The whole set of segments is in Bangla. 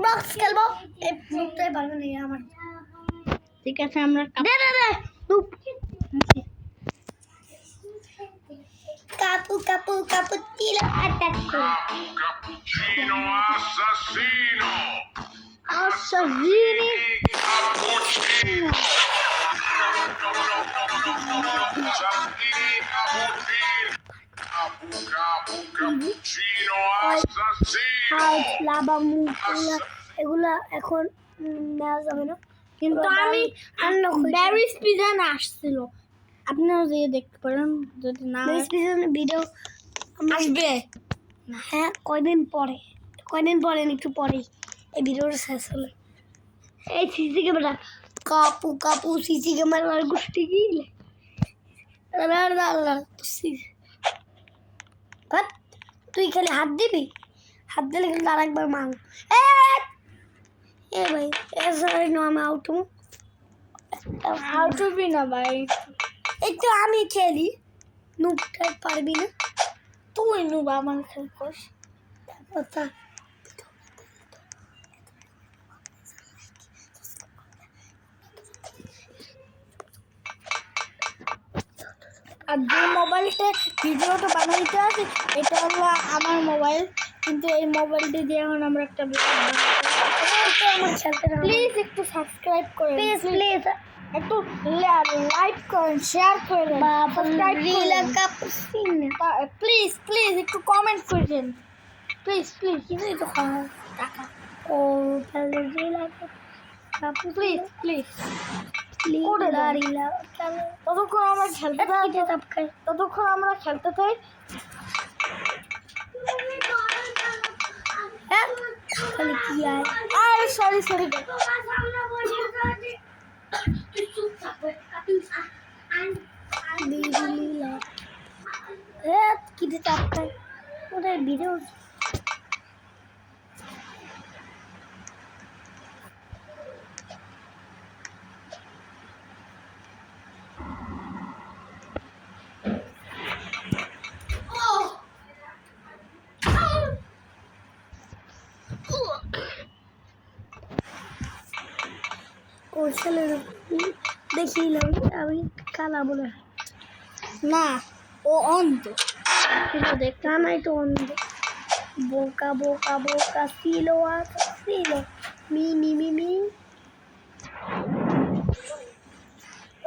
বক্স খেলবো এই মুখটাই পারবে না আমার ঠিক আছে আমরা কাপু কাপু cappuccino attack Cappuccino assassino! Assassini Cappuccino! Cappuccino assassino! লাভা মুখগুলা এগুলা এখন নেওয়া যাবে না কিন্তু আমি ব্যারিস পিজন আসছিল আপনারা যে দেখতে পারেন যদি না ভিডিও আসবে হ্যাঁ কয়দিন পরে একটু পরেই এই ভিডিওটা শেষ হলো এই সিসি ক্যামেরা কাপু কাপু সিসি ক্যামেরার গোষ্ঠী গিলে তুই খালি হাত দিবি হাত দিলে কিন্তু আরেকবার মাং এ ভাই আমি আউট আউটবি না ভাই একটু আমি খেলি নুবটা পারবি না তুই নুব আমার খেল করিস কথা আর যে মোবাইলটা ভিডিওটা বানাইতে আছে এটা হলো আমার মোবাইল কিন্তু এই মোবাইলটা দিয়ে এখন আমরা একটা প্লিজ একটু সাবস্ক্রাইব করেন প্লিজ একটু লাইক করেন শেয়ার করেন প্লিজ প্লিজ একটু কমেন্ট করেন প্লিজ প্লিজ কিছুই তো টাকা ও প্লিজ প্লিজ ততক্ষণ আমরা খেলতে থাকি ততক্ষণ আমরা খেলতে থাকি খালি কি আয় আরে সরি সরি কিনে চাপকায় ওদের ভিডিও ওর ছেলের দেখিলাম আমি কালা বলে না ও অন্ধ দেখতে নাই তো অন্ধ বোকা বোকা বোকা ছিল ছিল মি মি মি মি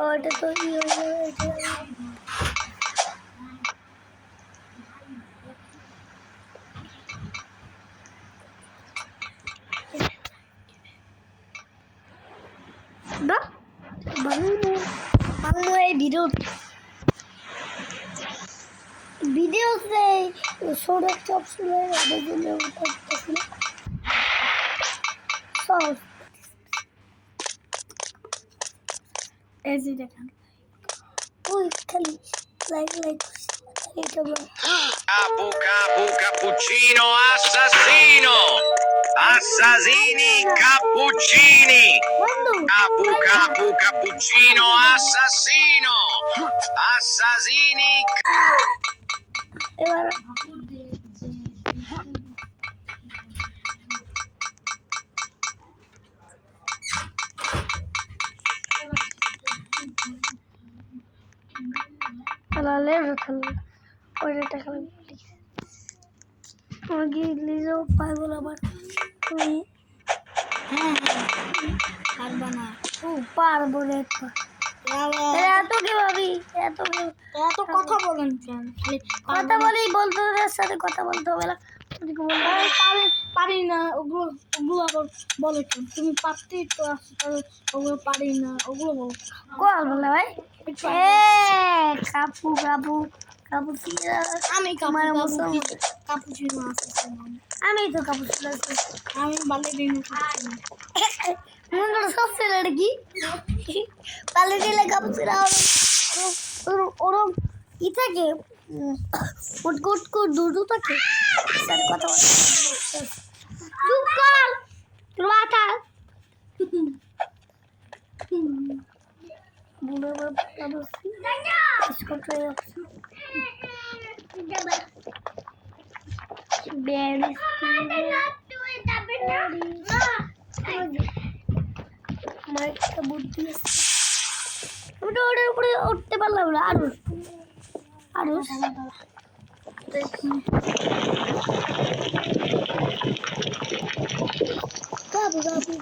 ওটা তো কি হলো এই ভিডিওতে সৌরভ চপ ছিল ওই খালি like Capu capu cappuccino assassino! Assassini cappuccini! Capu capu cappuccino assassino! Assassini! এবার খেলালে ওইটা টাকা আমাকে লিজও পাই বলে আবার তুমি পারবা না ও পারবো রে এত কি ভাবি এত কথা বলেন কেন কথা বলি বন্ধুদের সাথে কথা বলতে হবে না পারি না ওগুলো আবার বলে কেন তুমি পারতেই তো ওগুলো পারি না ওগুলো বলো কল বলে ভাই কাপু কাপু কাপু আমি কাপুচিনো আমি তো কাপু আমি বালিদিনো মনে সব ছেলে কি পালে দিলে কাপু ওরম ই থাকে দুধু থাকে স্যার কথা চুপ কর তোর মাথা বুড়ো আমার একটা বুদ্ধি আছে, আমি তো ওটার উপরে উঠতে পারলাম না। আরো আরো বাবু বাবু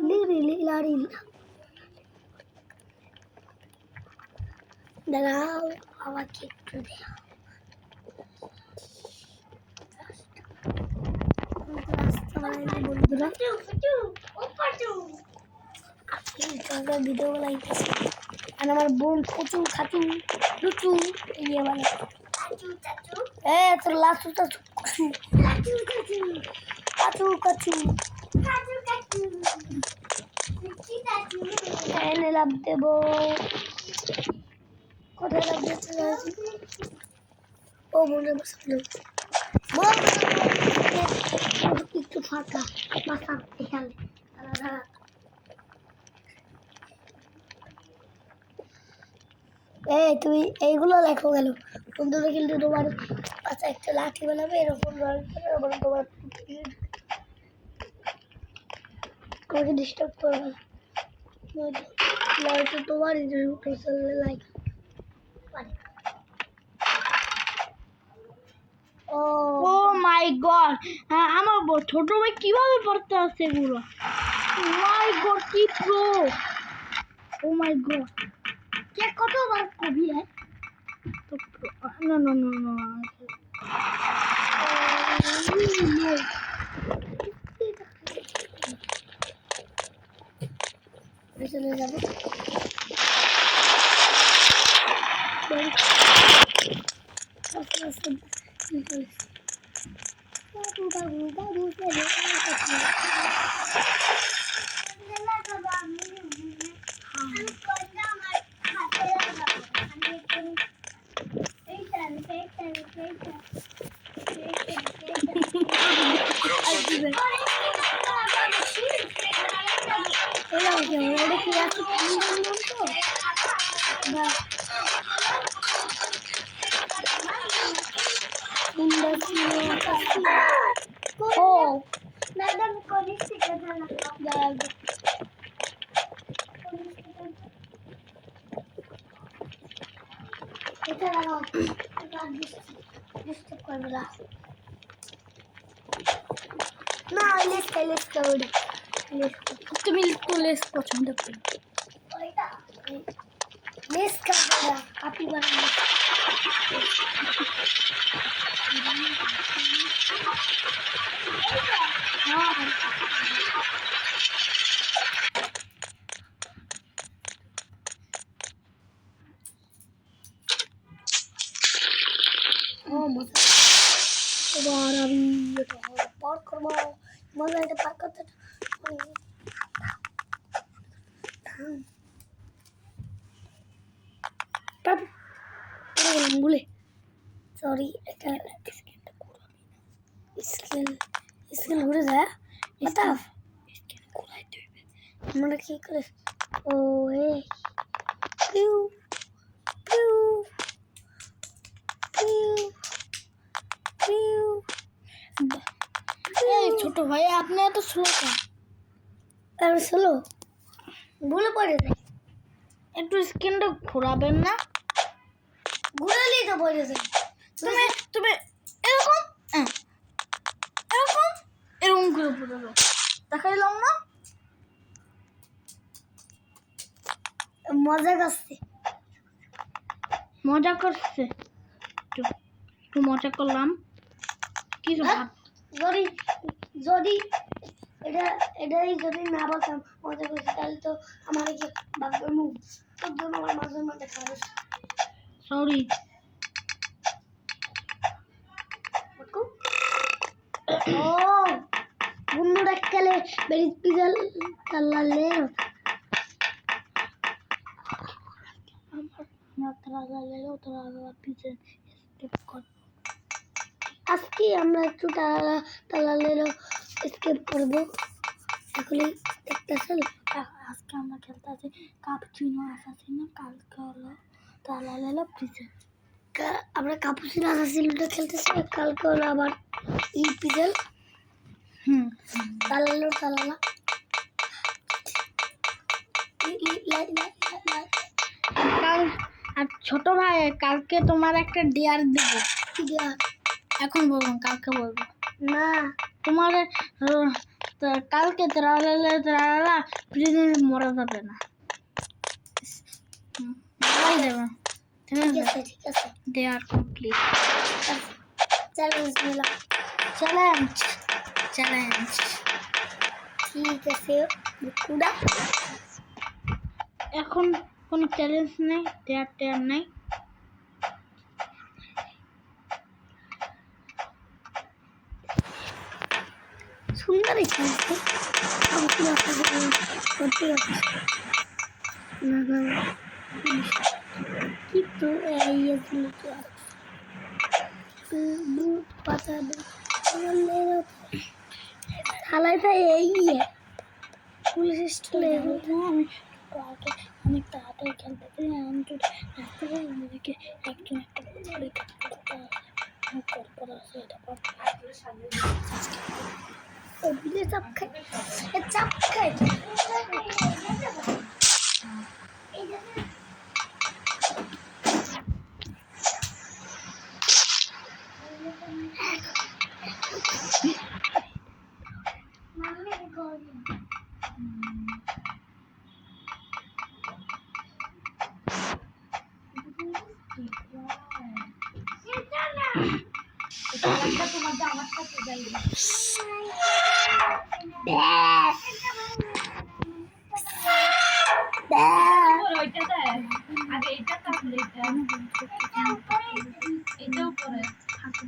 লিরি লারি দাঁড়াও, আমাকে একটু দেও। রাস্তা বানাইলে বন্ধুরা ভিডিও বানাইতেছে, আর আমার বোন কচু খাচু লুচু ইয়ে বানাই তোর লাচু চাচু কাচু কাচু এনে লাভ দেবো। কোথায় লাভ দিতে যাচ্ছি? ও মনে বসলো একটু ফাঁকা মাথা এখানে দাঁড়া। তুমি এইগুলো লেখো গেল বন্ধুরা, কিন্তু তোমার আচ্ছা একটা লাঠি বানাবে এরকম ড্রয়িং করে, এবং তোমার আমাকে ডিস্টার্ব করবে না, লাইটে তোমার লাইক ও ও মাই গড, আমার ছোট ভাই কিভাবে পড়তে আসছে এগুলো? মাই গড, কি প্রো! ও মাই গড, কে কতবার কবি হয়? না না না না, চলে যাবো। Oh, madam, police ticket এটা লাগাও, ডিস্টার্ব করবে না। না লেস করবে, তুমি তো লেস পছন্দ করো। ওইটা লেস করবে না, কাপি বানাবে। মজা এবার আমি এটা পার করবো, মজা এটা পার করতে বলে সরি, এটা স্কেল ঘুরে যায় মাতাফ আমরা কি করে। ও এ পিউ পিউ পিউ পিউ। এই ছোট ভাই, আপনি এত স্লো কেন? আর স্লো ভুলে পড়ে যায়, একটু স্ক্রিনটা ঘোরাবেন না? ঘুরালেই তো পড়ে যায়। তুমি তুমি এরকম এরকম এরকম করে পড়ে যাও, দেখাইলাম না? মজা করছে, মজা করছে, একটু মজা করলাম। কি যদি যদি এটাই যদি না বলতাম মজা করছি, তাহলে তো আমার কি ভাববে মুখ তোর জন্য আমার মাঝে মাঝে খারাপ। সরি। ও বন্ধুরা খেলে বেরিজ পিজাল তাল্লালে আজকে আমরা একটু তালালেরও স্কেপ করবো। এখনই দেখতেছেন, আজকে আমরা খেলতে আছি কাপুচিনো আসাসিনো, কালকে হলো তালালেলো প্রিজন। আমরা কাপুচিনো আসাসিনোটা খেলতেছি, কালকে হলো আবার পিজেল। তালালো তালালা কাল আর ছোট ভাই কালকে তোমার একটা ডেয়ার দেব। কি দেয়া? এখন বলবো না, কালকে বলবো। না তোমার কালকে ত্রালা প্লিজ মরা যাবে না। বলাই দেবে। ঠিক আছে ঠিক আছে ডেয়ার কমপ্লিট। চ্যালেঞ্জ নিলাম চ্যালেঞ্জ চ্যালেঞ্জ। ঠিক আছে বুকুডা এখন কোনো চ্যালেঞ্জ নেই, ডেয়ার নেই। সুন্দর খেলছে করতে কিন্তু পাতা হালাই তাই এই পুলিশ স্টেশনে আমি তাড়াতাড়ি খেলতে পারি। আমি যদি রাখতে পারি আমাদেরকে একজন একটা করা আছে এটা চাপ খাই চাপ খাই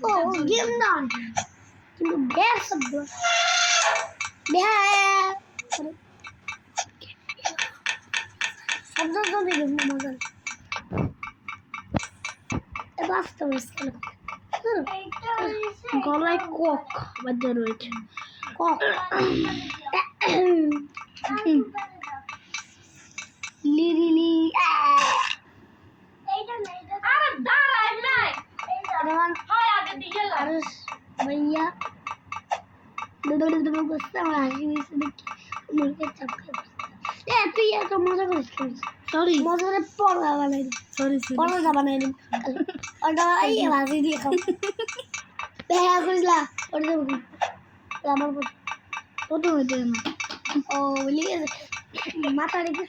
ও গেম না কিন্তু ব্যাগ শব্দ শব্দ তো দেখুন মজা বাস্তব গলায় কক বাজে রয়েছে। কক লিরিলি भैया बसता हाসি দিছে দেখি মুরগি চাপ খাই তুই এত মজা করিস সরি মজা করে পড়া বানাই সরি পড়া বানাই দিন ওটা এই হাসি দিয়ে খাও দেখা করিসলা ওটা দেবো আমার কত হইতে না ও বলি মাথা রেখে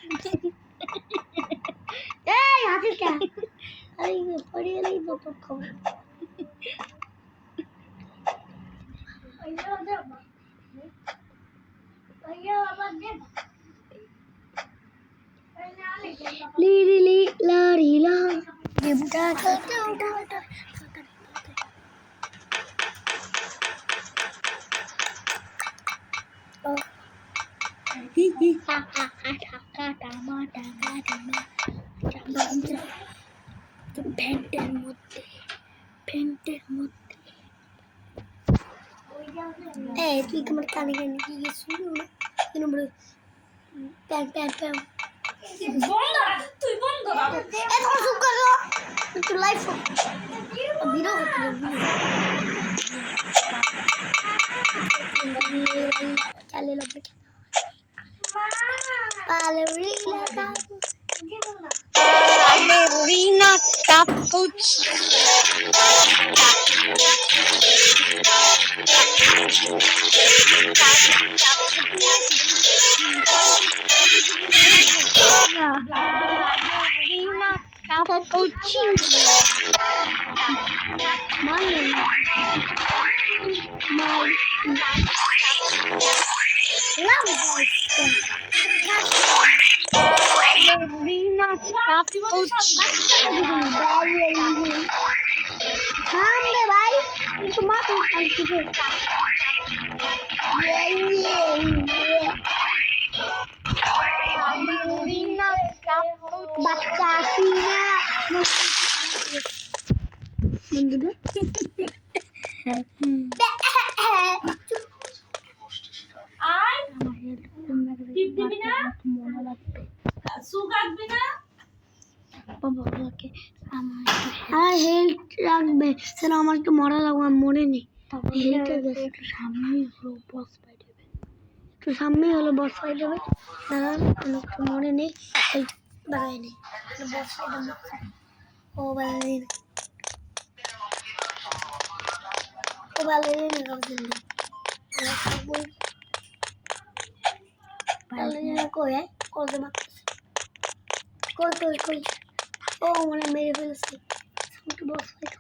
এই হাসিস কে আরে পড়ে গেলেই তো তোর খবর লিরিলি লারিলা গেমটা খেলতে ওটা হি হি হা হা হা টাকা টামা টাকা টামা ভেন্টের মধ্যে এই তুই আমার কানে কানে কি শুনো না কেন বলে প্যান তুই বন্ধ রাখ। এত চুপ করো একটু লাইভ ভিডিও চালে লাগবে Ballerina সামনে ভাই কিন্তু মাথা খাইছে বাচ্চা আসিনা আমার হেল্থ রাখবে আমার একটু মরা লাগবে মরে নেই হেল্থ সামনে বস পাই দেবে। একটু সামনেই হলো বস ফাইট হবে। দাঁড়ান আমি একটু মনে নেই বাগাই নেই বস ফাইট হবে। ও বাগাই ও বাগাই না কই করতে মারতেছে কই কই কই ও মানে মেরে ফেলছে একটু বস ফাইট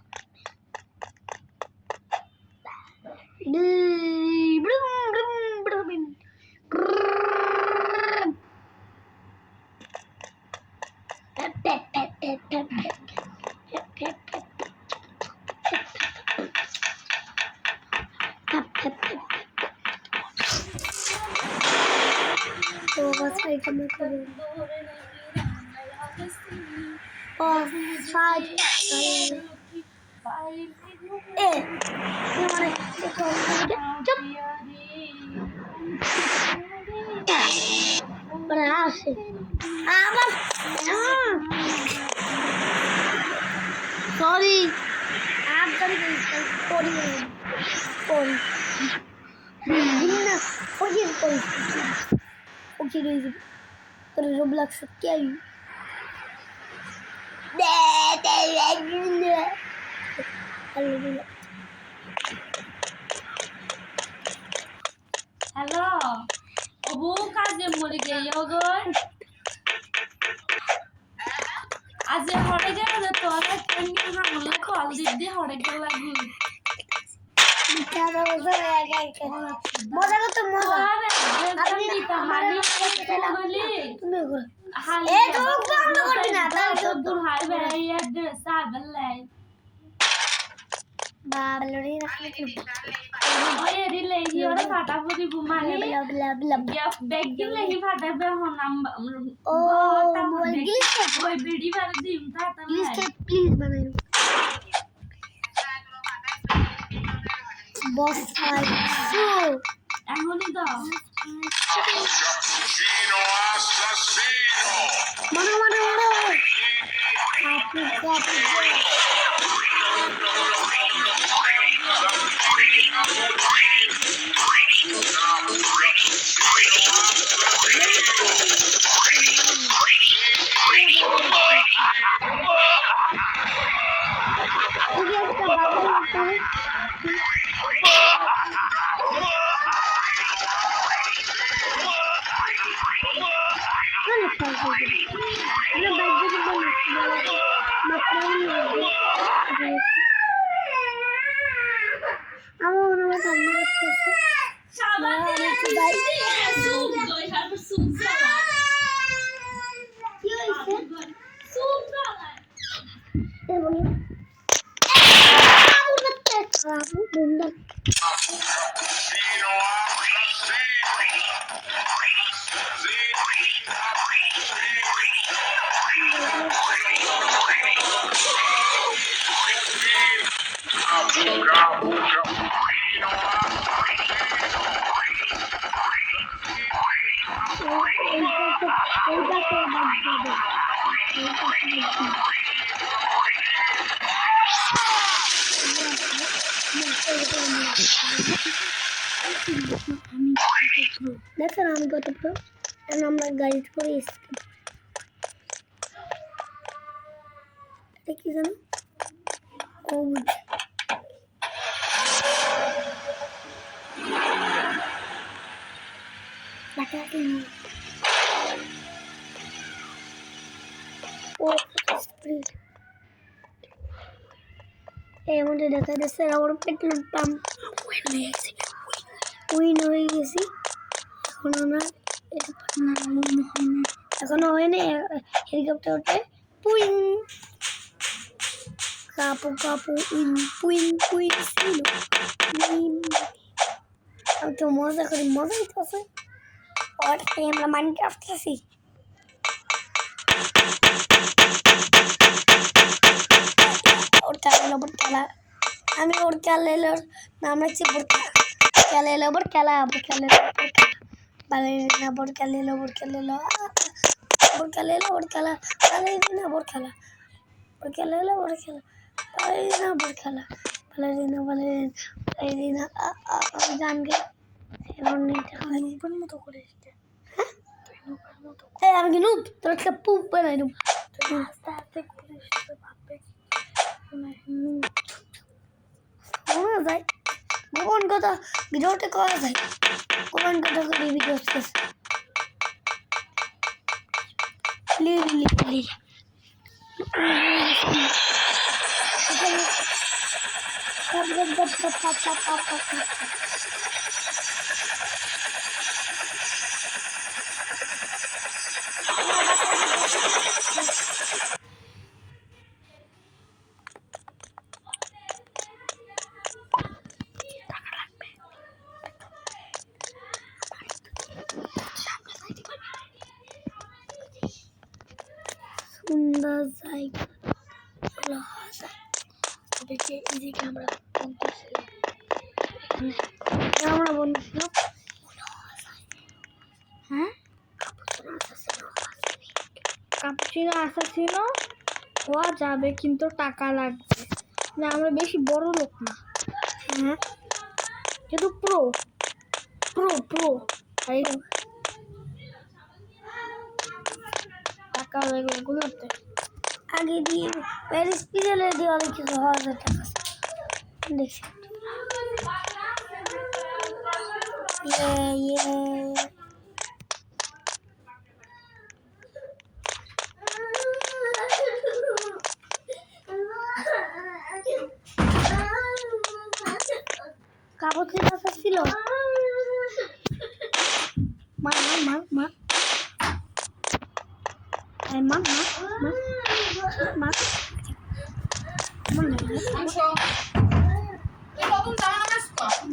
तो बस वही कमेंट करो और साइड ए ये माने चुप बड़ा से बस सॉरी आप कभी सॉरी सॉरी ना forgive sorry okay guys पर Roblox क्या है হ্যালো অবু কাজে মরে গেল গো আজ হড়ে গেল তো আর কেমনি হামলে কল দিদি হড়ে গেল লাগু মজা করতে মজা আপনি মানে বলি তুমি করো এ তো বন্ধ করবি না তাহলে দূর হাই বেড়াইয়া ড্রেসা বেলাই বাবলরি রাখলে কি ওই রিলে হিওরে ফাটাফুটি বুমানি বলা বলা বলা या बैग क्यों नहीं फाटा बे हम नाम ओ मोबाइल गिलिस कोई वीडियो वाला दिन था गिलिस के प्लीज बनाओ बॉस फाइट एमोनी दो Cappuccino assassino. मारो मारो मारो आपको Cappuccino দেখেন আমি কত প্রো এখন আমরা গাড়ি করে এসেছি এটা কি জানো ও ও স্প্রিড এমন দেখা যাচ্ছে আমার পেট্রোল পাম্প উইন হয়ে গেছি এখন আমরা এটা এখনো হয়নি হেলিকপ্টার ওঠে পুইং কাপু কাপু উইন পুইং পুইং ছিল আমি তো মজা করি মজাই তো আছে আর আমরা মাইনক্রাফট আছি Borcala. আমি Borcala নাম হচ্ছে Borcala Borcala Balerina Borcala Borcala Borcala Balerina Borcala Borcala Borcala Balerina Borcala Balerina Balerina Balerina গান গে এখন এটা নুপের মতো করে এসছে নুপের মতো এই আমি কি নুপ তোর একটা পুপ বানাই নুপ আস্তে আস্তে করে এসছে ভাববে শোনা যায় গোপন কথা ভিডিওটা করা যায় গোপন কথা করে ভিডিও শেষ লিলি সুন্দর জায়গা ভালো হাসা দেখে এই যে আমরা বলতেছিলাম আমরা বলছিলাম হ্যাঁ কাপুচিনো আসাসিনো হওয়া যাবে কিন্তু টাকা লাগবে না আমরা বেশি বড় লোক না হ্যাঁ কিন্তু প্রো প্রো প্রো এই টাকা লাগবে ওগুলোতে আগে দিয়ে প্যারিস পিজেলে দিয়ে অনেক কিছু হওয়া যায় টাকা দেখছি ইয়ে কাপড় কাছে ছিল মা মা মা মা মা মা মা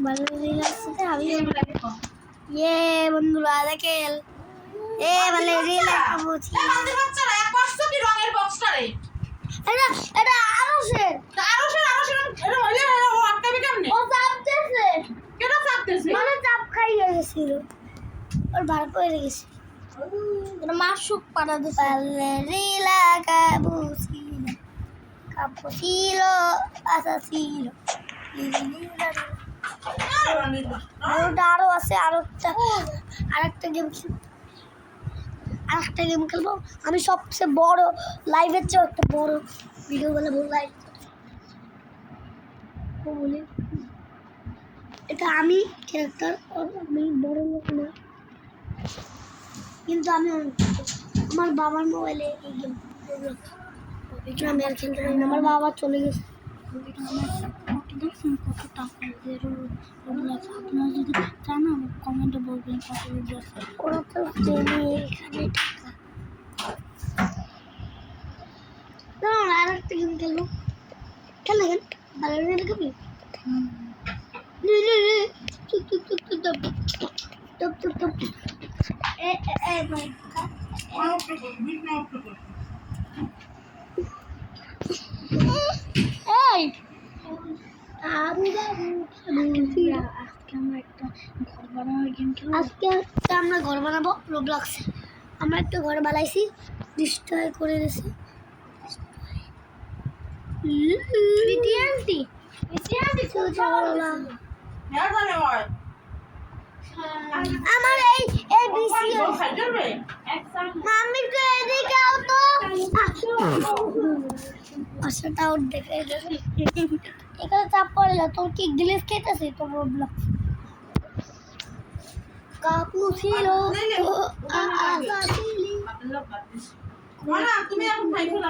ভালো রিল্যাক্সে আমি ইয়ে বন্ধুরা দেখেন ভালো রিল্যাক্স এটা এটা আরো সে ও চাপতেছে মানে চাপ খাইয়ে গেছিল ওর ভার পড়ে গেছে এটা মাসুক পাড়া দিছে পালে রিলা কাপুছিল আশা ছিল আরো আছে আরেকটা গেম খেলবো আমি সবচেয়ে বড় লাইভের চেয়ে একটা বড় ভিডিও বানাবো লাইভ বলি এটা আমি ক্যারেক্টার আমি বড় লোক না কিন্তু আমি আমার বাবার মোবাইলে এই গেম আমি আর খেলতে পারি না আমার বাবা চলে গেছে কত টাকা আপনারা যদি চান কমেন্টে বলবেন কত ওরা তো জেনে এখানে টাকা না আর একটা গেম খেলবো খেলে গেল ভালো রেল খাবি এই আজকে আমরা ঘর বানাবো রোবলক্সে আমরা একটা ঘর বানাইছি ডিস্ট্রয় করে দিয়েছি আমার এই বিসি মাম্মি তো এদিকে আও তো আশাটা ওর দেখে এখানে চাপ পড়ে যা তোর কি গ্লিচ খেতেছে তোর রোবলক্স কাপু ছিল তুমি এখন খাইছো না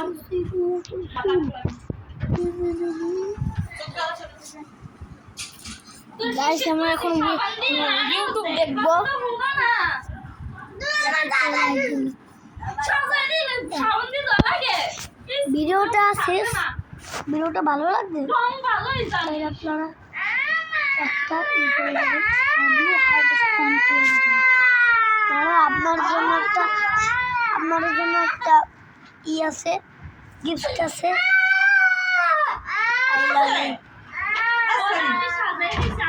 গাইস আমরা এখন ইউটিউব দেখবো ভিডিওটা শেষ ভিডিওটা ভালো লাগবে তাহলে আপনারা একটা আপনার জন্য একটা ই আছে গিফট আছে I love you.